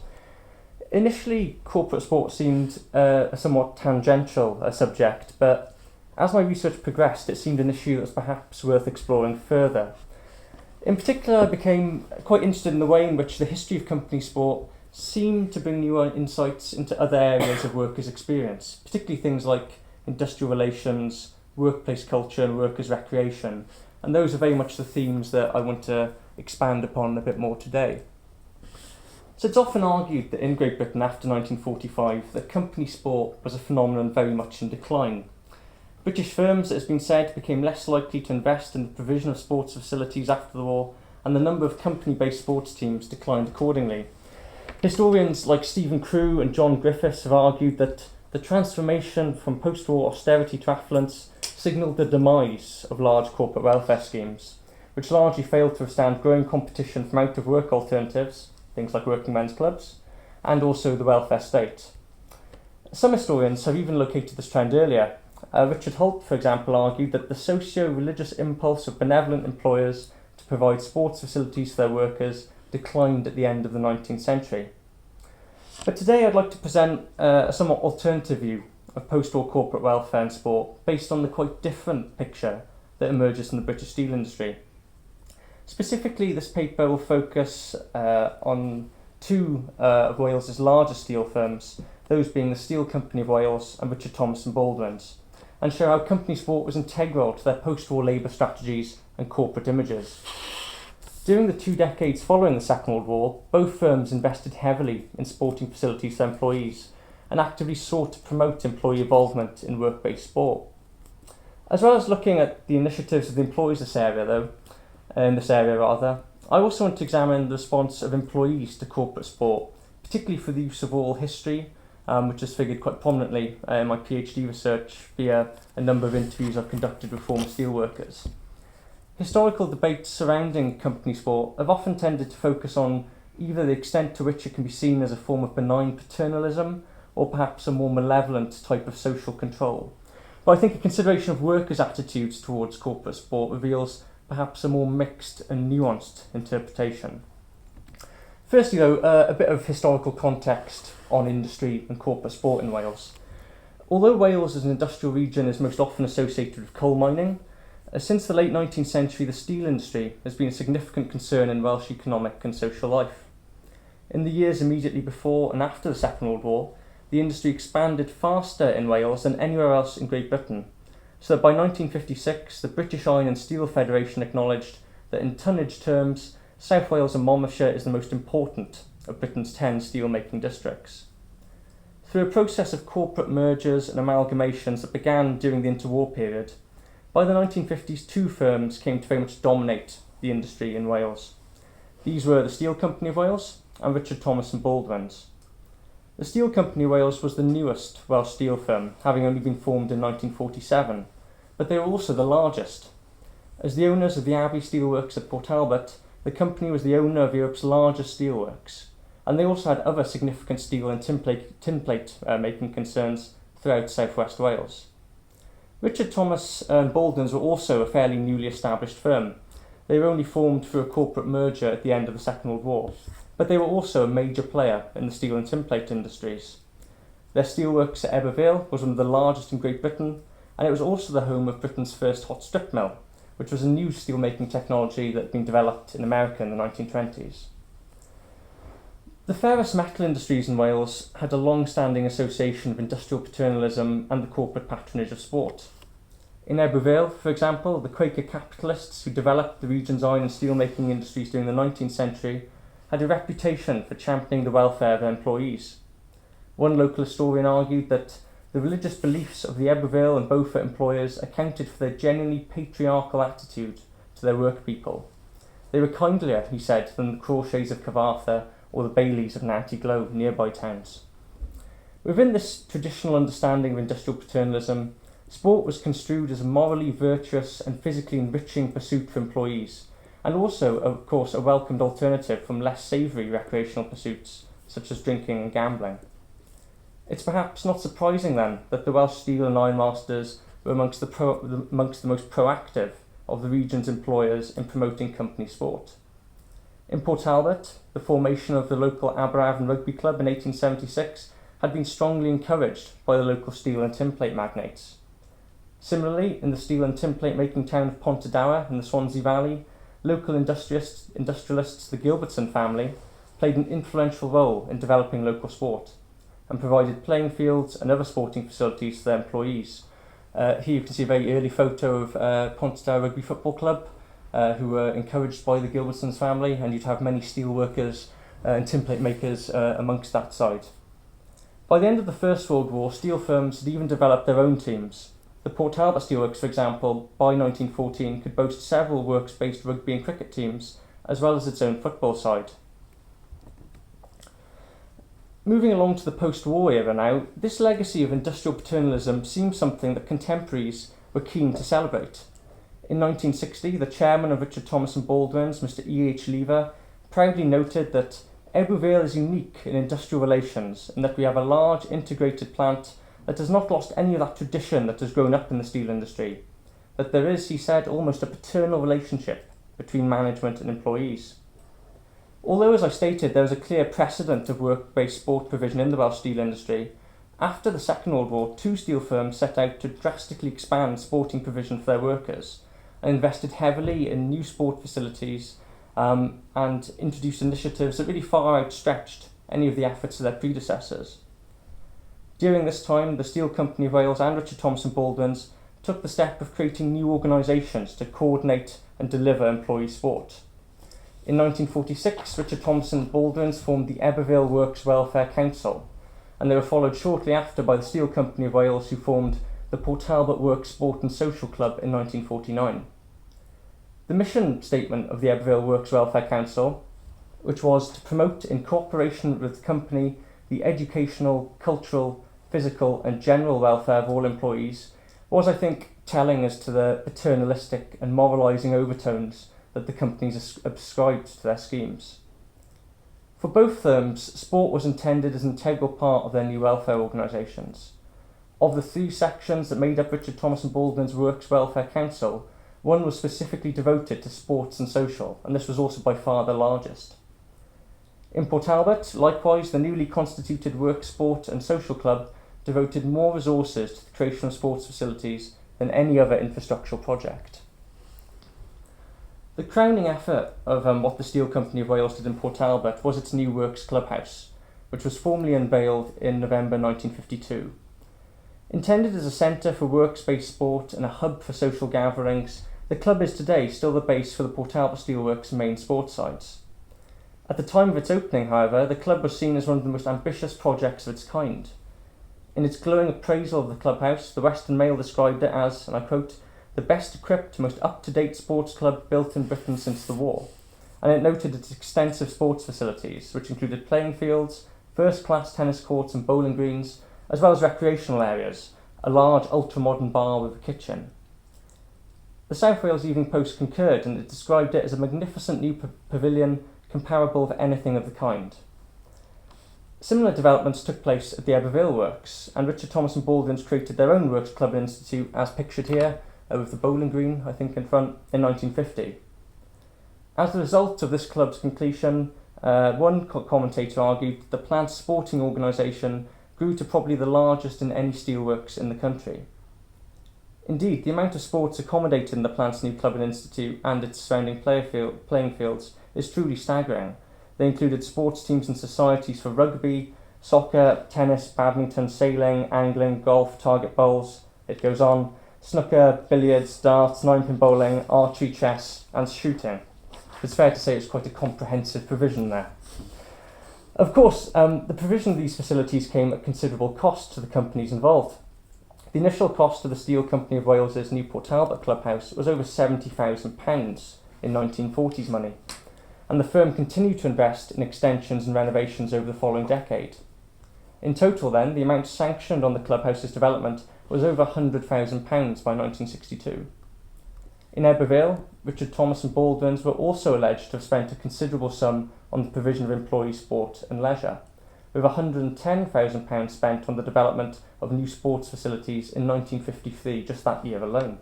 Initially, corporate sport seemed a somewhat tangential subject, but as my research progressed, it seemed an issue that was perhaps worth exploring further. In particular, I became quite interested in the way in which the history of company sport seemed to bring new insights into other areas of workers' experience, particularly things like industrial relations, workplace culture and workers' recreation, and those are very much the themes that I want to expand upon a bit more today. So it's often argued that in Great Britain after 1945 that company sport was a phenomenon very much in decline. British firms, it has been said, became less likely to invest in the provision of sports facilities after the war, and the number of company-based sports teams declined accordingly. Historians like Stephen Crew and John Griffiths have argued that the transformation from post-war austerity to affluence signalled the demise of large corporate welfare schemes, which largely failed to withstand growing competition from out-of-work alternatives, things like working men's clubs, and also the welfare state. Some historians have even located this trend earlier. Richard Holt, for example, argued that the socio-religious impulse of benevolent employers to provide sports facilities for their workers declined at the end of the 19th century. But today I'd like to present a somewhat alternative view of post-war corporate welfare and sport based on the quite different picture that emerges in the British steel industry. Specifically, this paper will focus on two of Wales's largest steel firms, those being the Steel Company of Wales and Richard Thomas and Baldwin's, and show how company sport was integral to their post-war labour strategies and corporate images. During the 2 decades following the Second World War, both firms invested heavily in sporting facilities for employees and actively sought to promote employee involvement in work-based sport. As well as looking at the initiatives of the employees in this area, I also want to examine the response of employees to corporate sport, particularly for the use of oral history, which has figured quite prominently in my PhD research via a number of interviews I've conducted with former steelworkers. Historical debates surrounding company sport have often tended to focus on either the extent to which it can be seen as a form of benign paternalism or perhaps a more malevolent type of social control. But I think a consideration of workers' attitudes towards corporate sport reveals perhaps a more mixed and nuanced interpretation. Firstly though, a bit of historical context on industry and corporate sport in Wales. Although Wales as an industrial region is most often associated with coal mining, since the late 19th century the steel industry has been a significant concern in Welsh economic and social life. In the years immediately before and after the Second World War, the industry expanded faster in Wales than anywhere else in Great Britain, so that by 1956 the British Iron and Steel Federation acknowledged that in tonnage terms, South Wales and Monmouthshire is the most important of Britain's 10 steel-making districts. Through a process of corporate mergers and amalgamations that began during the interwar period, by the 1950s 2 firms came to very much dominate the industry in Wales. These were the Steel Company of Wales and Richard Thomas and Baldwin's. The Steel Company of Wales was the newest Welsh steel firm, having only been formed in 1947, but they were also the largest. As the owners of the Abbey Steelworks at Port Talbot, the company was the owner of Europe's largest steelworks, and they also had other significant steel and tinplate making concerns throughout southwest Wales. Richard Thomas and Baldwin's were also a fairly newly established firm. They were only formed through a corporate merger at the end of the Second World War, but they were also a major player in the steel and tinplate industries. Their steelworks at Ebervale was one of the largest in Great Britain, and it was also the home of Britain's first hot strip mill, which was a new steelmaking technology that had been developed in America in the 1920s. The ferrous metal industries in Wales had a long-standing association of industrial paternalism and the corporate patronage of sport. In Ebervale, for example, the Quaker capitalists who developed the region's iron and steelmaking industries during the 19th century had a reputation for championing the welfare of their employees. One local historian argued that the religious beliefs of the Ebervale and Beaufort employers accounted for their genuinely patriarchal attitude to their workpeople. They were kindlier, he said, than the Crawshays of Cyfarthfa or the Baileys of Nanty Glo, nearby towns. Within this traditional understanding of industrial paternalism, sport was construed as a morally virtuous and physically enriching pursuit for employees, and also, of course, a welcomed alternative from less savoury recreational pursuits, such as drinking and gambling. It's perhaps not surprising then that the Welsh steel and iron masters were amongst the most proactive of the region's employers in promoting company sport. In Port Talbot, the formation of the local Aberavon Rugby Club in 1876 had been strongly encouraged by the local steel and tinplate magnates. Similarly, in the steel and tinplate making town of Pontedower in the Swansea Valley, local industrialists, the Gilbertson family, played an influential role in developing local sport and provided playing fields and other sporting facilities to their employees. Here you can see a very early photo of Pontedower Rugby Football Club, who were encouraged by the Gilbertsons family, and you'd have many steel workers and tinplate makers amongst that side. By the end of the First World War, steel firms had even developed their own teams. The Port Talbot Steelworks, for example, by 1914 could boast several works-based rugby and cricket teams, as well as its own football side. Moving along to the post-war era now, this legacy of industrial paternalism seems something that contemporaries were keen to celebrate. In 1960, the chairman of Richard Thomas and Baldwin's, Mr. E.H. Lever, proudly noted that Ebervale is unique in industrial relations and that we have a large integrated plant that has not lost any of that tradition that has grown up in the steel industry, that there is, he said, almost a paternal relationship between management and employees. Although, as I stated, there was a clear precedent of work-based sport provision in the Welsh steel industry, after the Second World War, two steel firms set out to drastically expand sporting provision for their workers and invested heavily in new sport facilities and introduced initiatives that really far outstretched any of the efforts of their predecessors. During this time, the Steel Company of Wales and Richard Thomas and Baldwin's took the step of creating new organisations to coordinate and deliver employee sport. In 1946, Richard Thomas and Baldwin's formed the Ebervale Works Welfare Council, and they were followed shortly after by the Steel Company of Wales, who formed the Port Talbot Works Sport and Social Club in 1949. The mission statement of the Ebervale Works Welfare Council, which was to promote in cooperation with the company the educational, cultural, physical and general welfare of all employees, was, I think, telling as to the paternalistic and moralising overtones that the companies ascribed to their schemes. For both firms, sport was intended as an integral part of their new welfare organisations. Of the three sections that made up Richard Thomas and Baldwin's Works Welfare Council, one was specifically devoted to sports and social, and this was also by far the largest. In Port Talbot, likewise, the newly constituted Works Sport and Social Club devoted more resources to the creation of sports facilities than any other infrastructural project. The crowning effort of what the Steel Company of Wales did in Port Talbot was its new Works Clubhouse, which was formally unveiled in November 1952. Intended as a centre for works-based sport and a hub for social gatherings, the club is today still the base for the Port Talbot Steelworks main sports sites. At the time of its opening, however, the club was seen as one of the most ambitious projects of its kind. In its glowing appraisal of the clubhouse, the Western Mail described it as, and I quote, "the best equipped, most up-to-date sports club built in Britain since the war," and it noted its extensive sports facilities, which included playing fields, first-class tennis courts and bowling greens, as well as recreational areas, a large ultra-modern bar with a kitchen. The South Wales Evening Post concurred, and it described it as a magnificent new pavilion comparable to anything of the kind. Similar developments took place at the Ebervale Works, and Richard Thomas and Baldwin's created their own Works Club and Institute, as pictured here, with the bowling green, I think, in front, in 1950. As a result of this club's completion, one commentator argued that the plant's sporting organisation grew grew to probably the largest in any steelworks in the country. Indeed, the amount of sports accommodated in the plant's new club and institute and its surrounding playing fields is truly staggering. They included sports teams and societies for rugby, soccer, tennis, badminton, sailing, angling, golf, target bowls, it goes on, snooker, billiards, darts, nine-pin bowling, archery, chess and shooting. It's fair to say it's quite a comprehensive provision there. Of course, the provision of these facilities came at considerable cost to the companies involved. The initial cost of the Steel Company of Wales's new Port Talbot clubhouse was over £70,000 in 1940s money, and the firm continued to invest in extensions and renovations over the following decade. In total then, the amount sanctioned on the clubhouse's development was over £100,000 by 1962. In Ebervale, Richard Thomas and Baldwin's were also alleged to have spent a considerable sum on the provision of employee sport and leisure, with £110,000 spent on the development of new sports facilities in 1953, just that year alone.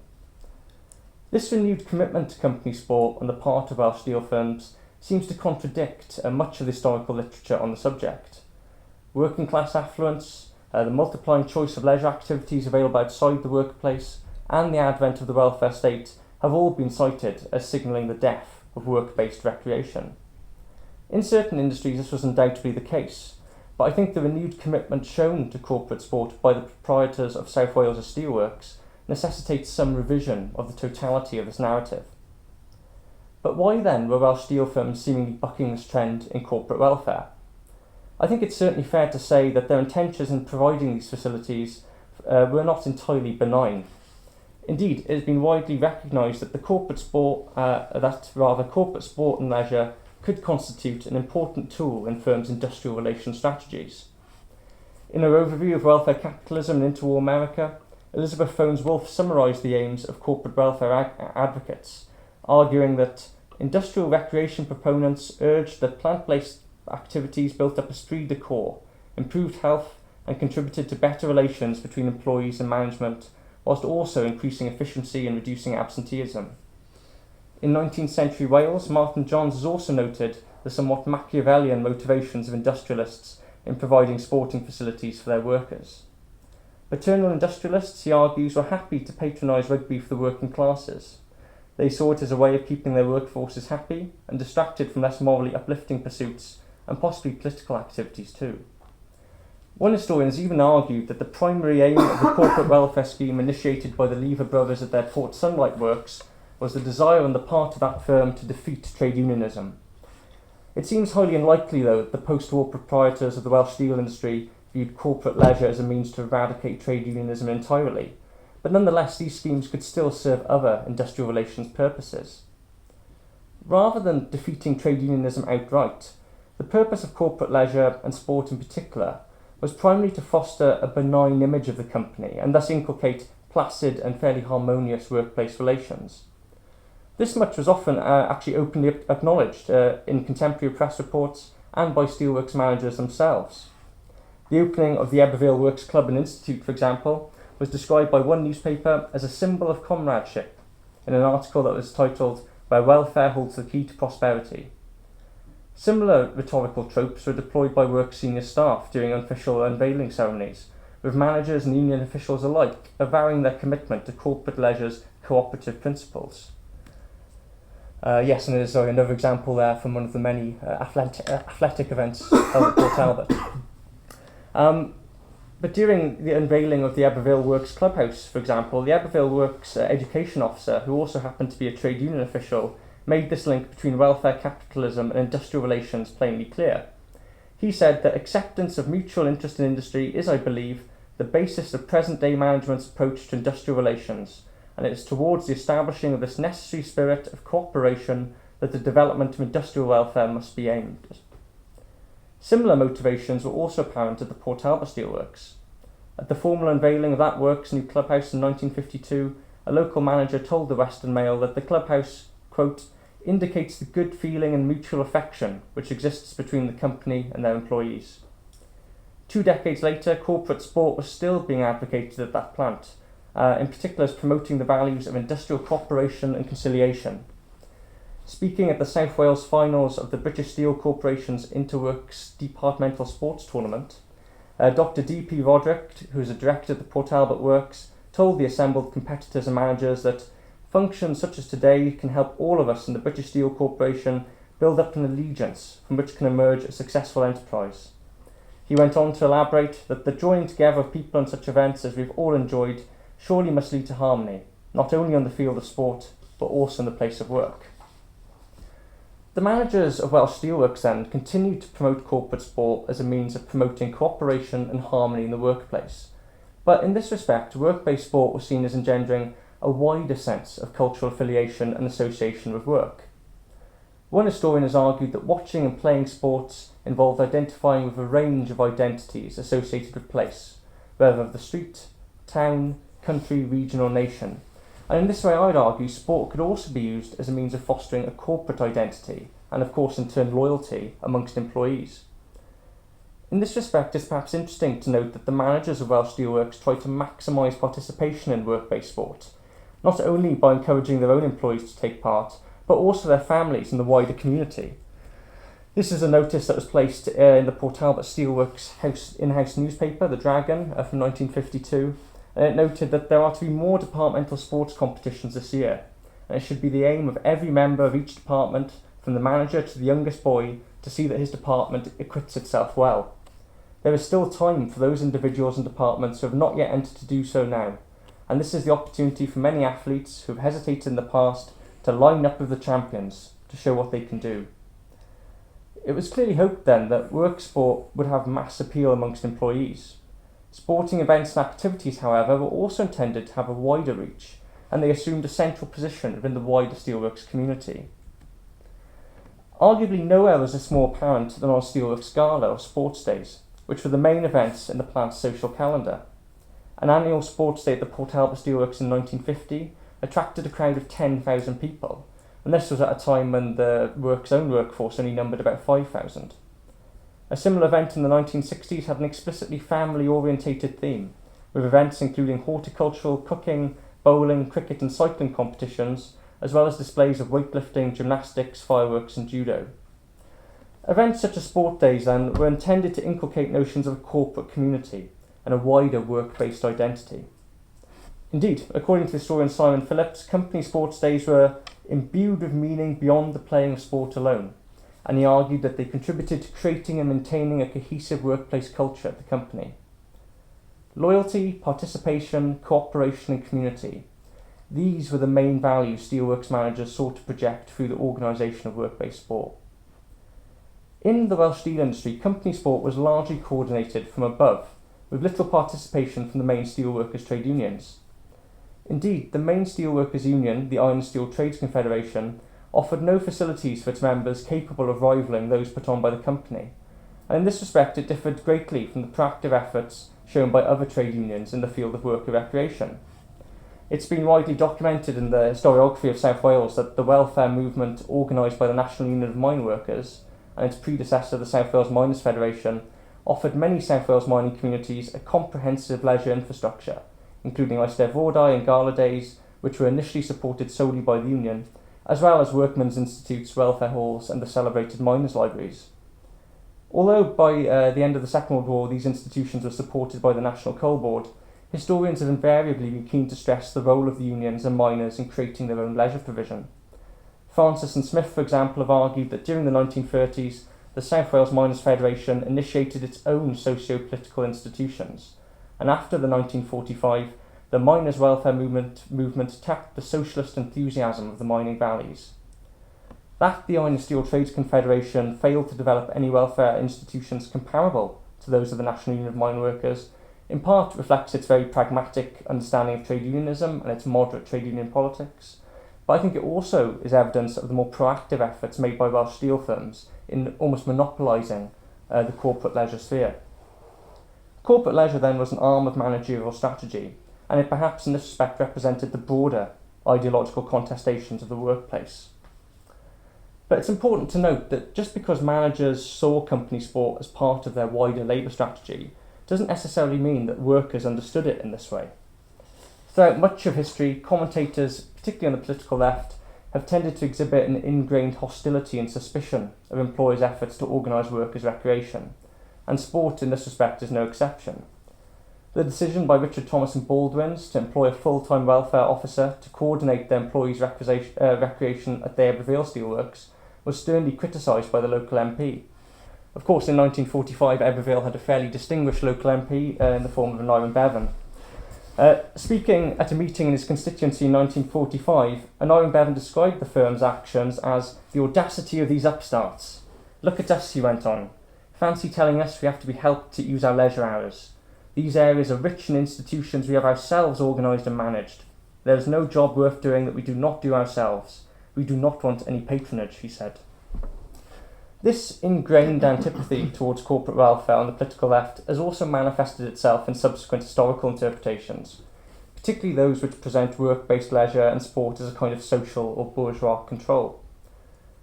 This renewed commitment to company sport on the part of Welsh steel firms seems to contradict much of the historical literature on the subject. Working class affluence, the multiplying choice of leisure activities available outside the workplace, and the advent of the welfare state have all been cited as signalling the death of work-based recreation. In certain industries this was undoubtedly the case, but I think the renewed commitment shown to corporate sport by the proprietors of South Wales' steelworks necessitates some revision of the totality of this narrative. But why then were Welsh steel firms seemingly bucking this trend in corporate welfare? I think it's certainly fair to say that their intentions in providing these facilities were not entirely benign. Indeed, it has been widely recognised that corporate sport and leisure could constitute an important tool in firms' industrial relations strategies. In her overview of welfare capitalism in interwar America, Elizabeth Phones-Wolfe summarised the aims of corporate welfare advocates, arguing that industrial recreation proponents urged that plant-based activities built up esprit de corps, improved health and contributed to better relations between employees and management, whilst also increasing efficiency and reducing absenteeism. In 19th century Wales, Martin Johns has also noted the somewhat Machiavellian motivations of industrialists in providing sporting facilities for their workers. Paternal industrialists, he argues, were happy to patronise rugby for the working classes. They saw it as a way of keeping their workforces happy and distracted from less morally uplifting pursuits and possibly political activities too. One historian has even argued that the primary aim of the corporate welfare scheme initiated by the Lever brothers at their Port Sunlight works was the desire on the part of that firm to defeat trade unionism. It seems highly unlikely, though, that the post-war proprietors of the Welsh steel industry viewed corporate leisure as a means to eradicate trade unionism entirely, but nonetheless these schemes could still serve other industrial relations purposes. Rather than defeating trade unionism outright, the purpose of corporate leisure, and sport in particular, was primarily to foster a benign image of the company and thus inculcate placid and fairly harmonious workplace relations. This much was often actually openly acknowledged in contemporary press reports and by steelworks managers themselves. The opening of the Ebervale Works Club and Institute, for example, was described by one newspaper as a symbol of comradeship in an article that was titled "Where Welfare Holds the Key to Prosperity." Similar rhetorical tropes were deployed by work senior staff during unofficial unveiling ceremonies, with managers and union officials alike avowing their commitment to corporate leisure's cooperative principles. Yes, and there's another example there from one of the many athletic events held at Port Talbot. But during the unveiling of the Ebervale Works Clubhouse, for example, the Ebervale Works education officer, who also happened to be a trade union official, made this link between welfare capitalism and industrial relations plainly clear. He said that acceptance of mutual interest in industry is, I believe, the basis of present-day management's approach to industrial relations, and it is towards the establishing of this necessary spirit of cooperation that the development of industrial welfare must be aimed at. Similar motivations were also apparent at the Port Talbot Steelworks. At the formal unveiling of that works' new clubhouse in 1952, a local manager told the Western Mail that the clubhouse, quote, indicates the good feeling and mutual affection which exists between the company and their employees. 2 decades later, corporate sport was still being advocated at that plant, in particular as promoting the values of industrial cooperation and conciliation. Speaking at the South Wales finals of the British Steel Corporation's Interworks Departmental Sports Tournament, Dr. D.P. Roderick, who is a director of the Port Talbot Works, told the assembled competitors and managers that functions such as today can help all of us in the British Steel Corporation build up an allegiance from which can emerge a successful enterprise. He went on to elaborate that the joining together of people in such events as we've all enjoyed surely must lead to harmony, not only on the field of sport, but also in the place of work. The managers of Welsh Steelworks then continued to promote corporate sport as a means of promoting cooperation and harmony in the workplace. But in this respect, work-based sport was seen as engendering a wider sense of cultural affiliation and association with work. One historian has argued that watching and playing sports involved identifying with a range of identities associated with place, whether of the street, town, country, region or nation. And in this way I'd argue sport could also be used as a means of fostering a corporate identity and of course in turn loyalty amongst employees. In this respect it's perhaps interesting to note that the managers of Welsh Steelworks tried to maximise participation in work-based sport, not only by encouraging their own employees to take part, but also their families and the wider community. This is a notice that was placed in the Port Talbot Steelworks in-house newspaper, The Dragon, from 1952, and it noted that there are to be more departmental sports competitions this year, and it should be the aim of every member of each department, from the manager to the youngest boy, to see that his department equips itself well. There is still time for those individuals and departments who have not yet entered to do so now, and this is the opportunity for many athletes who have hesitated in the past to line up with the champions to show what they can do. It was clearly hoped then that work sport would have mass appeal amongst employees. Sporting events and activities, however, were also intended to have a wider reach, and they assumed a central position within the wider Steelworks community. Arguably nowhere was this more apparent than on Steelworks Gala or Sports Days, which were the main events in the plant's social calendar. An annual sports day at the Port Talbot Steelworks in 1950 attracted a crowd of 10,000 people, and this was at a time when the work's own workforce only numbered about 5,000. A similar event in the 1960s had an explicitly family-orientated theme, with events including horticultural, cooking, bowling, cricket and cycling competitions, as well as displays of weightlifting, gymnastics, fireworks and judo. Events such as sport days then were intended to inculcate notions of a corporate community and a wider work-based identity. Indeed, according to historian Simon Phillips, company sports days were imbued with meaning beyond the playing of sport alone, and he argued that they contributed to creating and maintaining a cohesive workplace culture at the company. Loyalty, participation, cooperation and community. These were the main values Steelworks managers sought to project through the organisation of work-based sport. In the Welsh steel industry, company sport was largely coordinated from above, with little participation from the main steelworkers' trade unions. Indeed, the main steelworkers' union, the Iron and Steel Trades Confederation, offered no facilities for its members capable of rivalling those put on by the company, and in this respect it differed greatly from the proactive efforts shown by other trade unions in the field of worker recreation. It's been widely documented in the historiography of South Wales that the welfare movement organised by the National Union of Mine Workers and its predecessor, the South Wales Miners' Federation, offered many South Wales mining communities a comprehensive leisure infrastructure, including Eisteddfodau and gala days, which were initially supported solely by the union, as well as workmen's institutes, welfare halls and the celebrated miners' libraries. Although by the end of the Second World War these institutions were supported by the National Coal Board, historians have invariably been keen to stress the role of the unions and miners in creating their own leisure provision. Francis and Smith, for example, have argued that during the 1930s the South Wales Miners' Federation initiated its own socio-political institutions, and after the 1945 the miners' welfare movement tapped the socialist enthusiasm of the mining valleys. That the Iron and Steel Trades Confederation failed to develop any welfare institutions comparable to those of the National Union of Mine Workers in part reflects its very pragmatic understanding of trade unionism and its moderate trade union politics, but I think it also is evidence of the more proactive efforts made by Welsh steel firms in almost monopolising the corporate leisure sphere. Corporate leisure then was an arm of managerial strategy, and it perhaps in this respect represented the broader ideological contestations of the workplace. But it's important to note that just because managers saw company sport as part of their wider labour strategy doesn't necessarily mean that workers understood it in this way. Throughout much of history, commentators, particularly on the political left, have tended to exhibit an ingrained hostility and suspicion of employers' efforts to organise workers' recreation, and sport in this respect is no exception. The decision by Richard Thomas and Baldwin's to employ a full-time welfare officer to coordinate their employees' recreation at the Abervale Steelworks was sternly criticised by the local MP. Of course, in 1945, Abervale had a fairly distinguished local MP in the form of Aneurin Bevan. Speaking at a meeting in his constituency in 1945, Aneurin Bevan described the firm's actions as the audacity of these upstarts. Look at us, he went on. Fancy telling us we have to be helped to use our leisure hours. These areas are rich in institutions we have ourselves organised and managed. There is no job worth doing that we do not do ourselves. We do not want any patronage, he said. This ingrained antipathy towards corporate welfare on the political left has also manifested itself in subsequent historical interpretations, particularly those which present work-based leisure and sport as a kind of social or bourgeois control.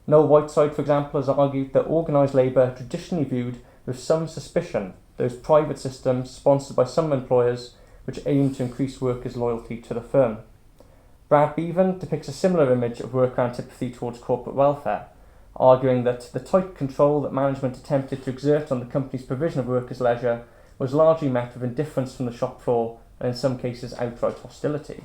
Noel Whiteside, for example, has argued that organised labour traditionally viewed with some suspicion those private systems sponsored by some employers which aim to increase workers' loyalty to the firm. Brad Bevan depicts a similar image of worker antipathy towards corporate welfare, arguing that the tight control that management attempted to exert on the company's provision of workers' leisure was largely met with indifference from the shop floor and in some cases outright hostility.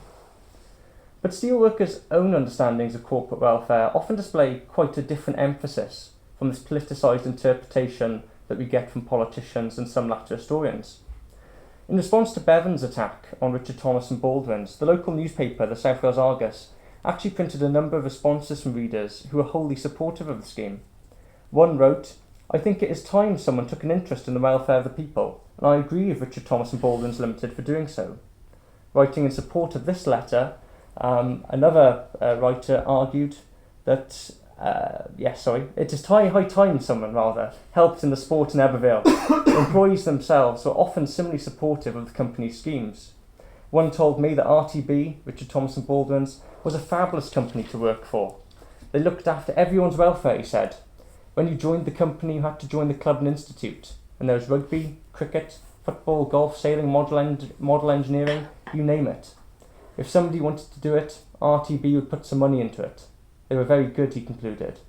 But steelworkers' own understandings of corporate welfare often display quite a different emphasis from this politicised interpretation that we get from politicians and some latter historians. In response to Bevan's attack on Richard Thomas and Baldwin's, the local newspaper, the South Wales Argus, actually printed a number of responses from readers who were wholly supportive of the scheme. One wrote, "I think it is time someone took an interest in the welfare of the people, and I agree with Richard Thomas and Baldwin's Limited for doing so." Writing in support of this letter, another writer argued that it is high time someone helped in the sport in Abervale. Employees themselves were often similarly supportive of the company's schemes. One told me that RTB, Richard Thomas and Baldwin's, was a fabulous company to work for. They looked after everyone's welfare, he said. When you joined the company, you had to join the club and institute, and there was rugby, cricket, football, golf, sailing, model engineering, you name it. If somebody wanted to do it, RTB would put some money into it. They were very good, he concluded.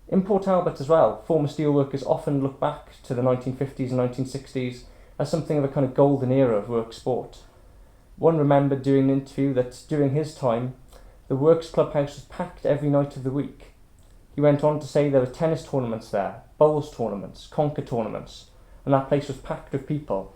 In Port Talbot as well, former steelworkers often look back to the 1950s and 1960s as something of a kind of golden era of work sport. One remembered during an interview that during his time, the Works clubhouse was packed every night of the week. He went on to say there were tennis tournaments there, bowls tournaments, conker tournaments, and that place was packed with people.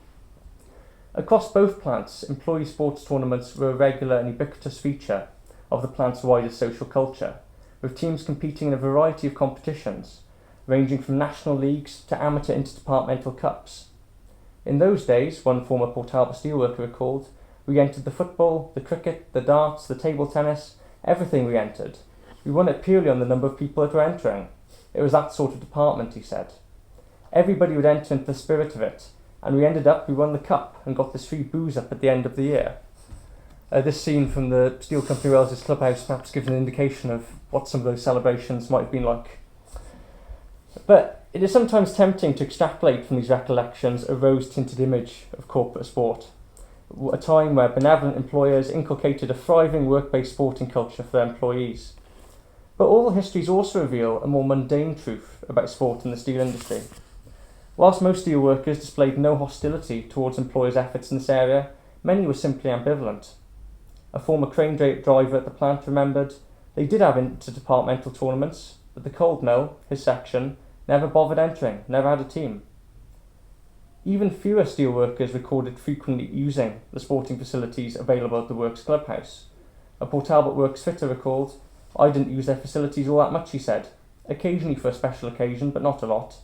Across both plants, employee sports tournaments were a regular and ubiquitous feature of the plant's wider social culture, with teams competing in a variety of competitions, ranging from national leagues to amateur interdepartmental cups. In those days, one former Port Talbot steelworker recalled, we entered the football, the cricket, the darts, the table tennis, everything we entered. We won it purely on the number of people that were entering. It was that sort of department, he said. Everybody would enter into the spirit of it, and we won the cup and got this free booze up at the end of the year. This scene from the Steel Company Wales' clubhouse perhaps gives an indication of what some of those celebrations might have been like. But it is sometimes tempting to extrapolate from these recollections a rose-tinted image of corporate sport, a time where benevolent employers inculcated a thriving work-based sporting culture for their employees. But oral histories also reveal a more mundane truth about sport in the steel industry. Whilst most steel workers displayed no hostility towards employers' efforts in this area, many were simply ambivalent. A former crane driver at the plant remembered, they did have interdepartmental tournaments, but the cold mill, his section, never bothered entering, never had a team. Even fewer steelworkers recorded frequently using the sporting facilities available at the Works clubhouse. A Port Talbot Works fitter recalled, I didn't use their facilities all that much, he said, occasionally for a special occasion, but not a lot.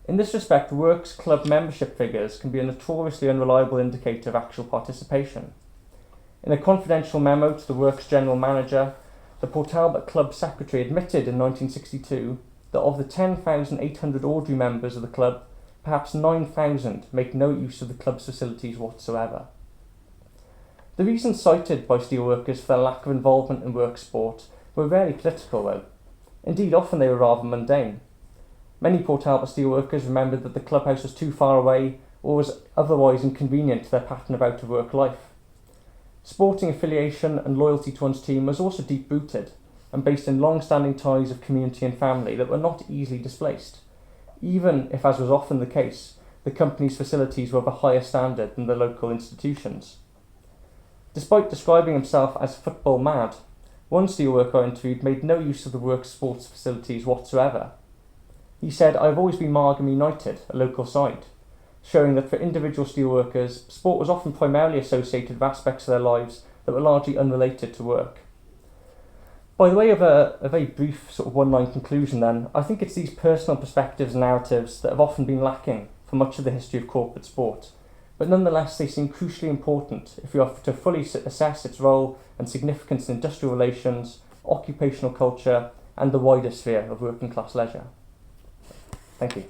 In this respect, Works club membership figures can be a notoriously unreliable indicator of actual participation. In a confidential memo to the Works general manager, the Port Talbot club secretary admitted in 1962 that of the 10,800 ordinary members of the club, perhaps 9,000 make no use of the club's facilities whatsoever. The reasons cited by steelworkers for their lack of involvement in work sport were rarely political though. Indeed, often they were rather mundane. Many Port Talbot steelworkers remembered that the clubhouse was too far away or was otherwise inconvenient to their pattern of out-of-work life. Sporting affiliation and loyalty to one's team was also deep-rooted and based in long-standing ties of community and family that were not easily displaced. even if, as was often the case, the company's facilities were of a higher standard than the local institutions. Despite describing himself as football mad, one steelworker I interviewed made no use of the works sports facilities whatsoever. He said, "I have always been Margam United, a local side," showing that for individual steelworkers, sport was often primarily associated with aspects of their lives that were largely unrelated to work. By the way of a very brief sort of one-line conclusion then, I think it's these personal perspectives and narratives that have often been lacking for much of the history of corporate sport, but nonetheless they seem crucially important if we are to fully assess its role and significance in industrial relations, occupational culture, and the wider sphere of working class leisure. Thank you.